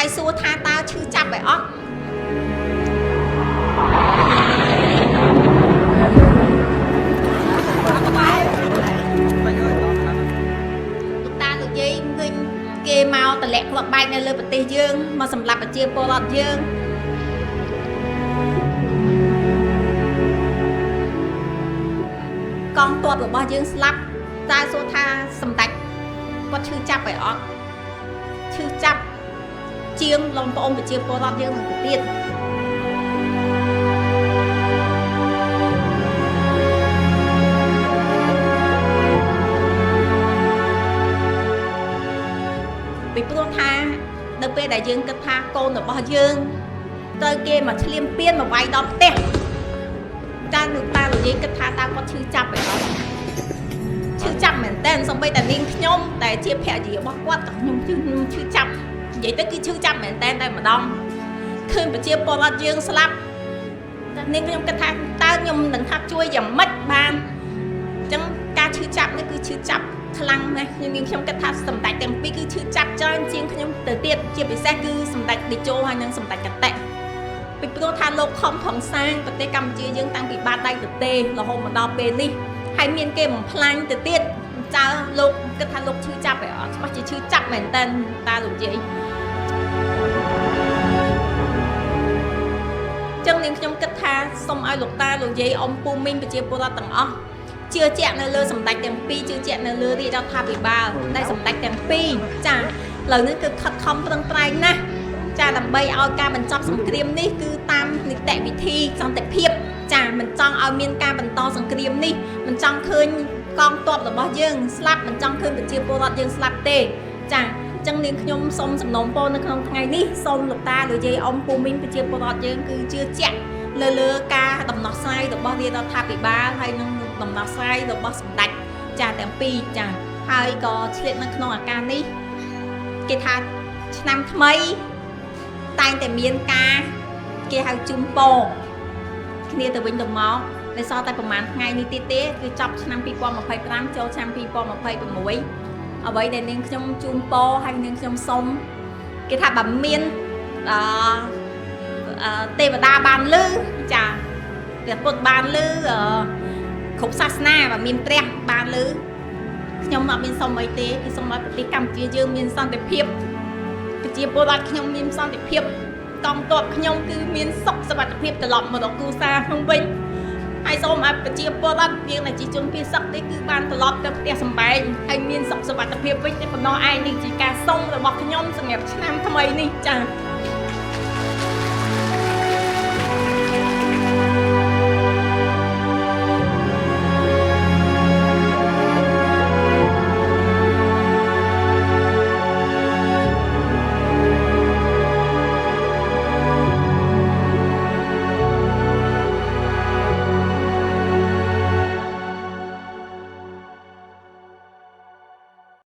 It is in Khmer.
ហើយសួរថាតើឈឺចាប់ហើយអត់លោកយាយឃើញគេមកតម្លាក់ក្លត់បែកនៅលើប្រទេសយើងមកសម្រាប់ប្រជាពលរដ្ឋយើងកងទ័ពរបស់យើងស្លាប់តើសួរថាសម្ដេចគាត់ឈឺចាប់ហើយអត់ឈឺចាប់ជាងបងប្អូនប្រជាពលរដ្ឋយើងនឹងទៅទៀតពីព្រោះថានៅពេលដែលយើងគិតថាកូនរបស់យើងត្រូវគេមកឆ្លៀមពៀនមកវាយដល់ផ្ទះចាលោកតាលោកយាយគិតថាតើគាត់ឈឺចាប់ហើយអត់ឈឺចាប់មែនតើសំបីតែនាងខ្ញុំតែជាភរិយារបស់គាត់ក៏ខ្ញុំឈឺចាប់និយាយទៅគឺឈឺចាប់មែនតើតែម្ដងឃើញប្រជាពលរដ្ឋយើងស្លាប់នាងខ្ញុំគិតថាតើខ្ញុំនឹងថាជួយយ៉ាងម៉េចបានអញ្ចឹងការឈឺចាប់នេះគឺឈឺចាប់ខ្លាំងណាស់នាងខ្ញុំគិតថាសម្ដេចទាំងពីរគឺឈឺចាប់ច្រើនជាងខ្ញុំទៅទៀតជាពិសេសគឺសម្ដេចតេជោហើយនិងសម្ដេចកតេពីព្រោះថាលោកខំប្រឹងសាងប្រទេសកម្ពុជាយើងតាំងពីបាតដៃទទេរហូតមកដល់ពេលនេះហើយមានគេបំផ្លាញទៅទៀតចើលោកគិតថាលោកឈឺចាប់ហើយអត់ច្បាស់ជាឈឺចាប់មែនតើតាលោកយាយចឹងនាងខ្ញុំគិតថាសូមឲ្យលោកតាលោកយាយអ៊ំពូមីងប្រជាពលរដ្ឋទាំងអស់ជឿជាក់នៅលើសម្ដេចទាំងពីរជឿជាក់នៅលើរាជរដ្ឋាភិបាលដែលសម្ដេចទាំងពីរចាឥឡូវនេះគឺខិតខំប្រឹងប្រែងណាស់ចាដើម្បីឲ្យការបញ្ចប់សង្គ្រាមនេះគឺតាមនីតិវិធីសន្តិភាពចាមិនចង់ឲ្យមានការបន្តសង្គ្រាមនេះមិនចង់ឃើញកងទ័ពរបស់យើងស្លាប់មិនចង់ឃើញប្រជាពលរដ្ឋយើងស្លាប់ទេចាអញ្ចឹងនាងខ្ញុំសូមសំណូមពរនៅក្នុងថ្ងៃនេះសូមលោកតាលោកយាយអ៊ំពូមីងប្រជាពលរដ្ឋយើងគឺជឿជាក់លើការដំណោះស្រាយរបស់រាជរដ្ឋាភិបាលហើយនឹងដំណោះស្រាយរបស់សម្ដេចចាទាំងពីរចាហើយក៏ឆ្លៀតនៅក្នុងឱកាសនេះគេថាឆ្នាំថ្មីតែងតែមានការគេហៅជូនពរគ្នាទៅវិញទៅមកដែលសល់តែប្រហែលថ្ងៃនេះទៀតទេគឺចប់ឆ្នាំ2025ចូលឆ្នាំ2026អ្វីដែលនាងខ្ញុំជូនពរហើយនាងខ្ញុំសូមគេថាបើមានទេវតាបានលឺចាព្រះពុទ្ធបានលឺគ្រប់សាសនាបើមានព្រះបានលឺខ្ញុំអត់មានសុំអីទេគឺសូមឲ្យប្រទេសកម្ពុជាយើងមានសន្តិភាពប្រជាពលរដ្ឋខ្ញុំមានសន្តិភាពកងទ័ពខ្ញុំគឺមានសុខសុវត្ថិភាពត្រឡប់មកដល់គ្រួសារខ្ញុំវិញហើយសូមឲ្យប្រជាពលរដ្ឋយើងដែលជាជនភៀសសឹកទេគឺបានត្រឡប់ទៅផ្ទះសម្បែងហើយមានសុខសុវត្ថិភាពវិញតែប៉ុណ្ណោះឯងនេះជាការសុំរបស់ខ្ញុំសម្រាប់ឆ្នាំថ្មីនេះចា៎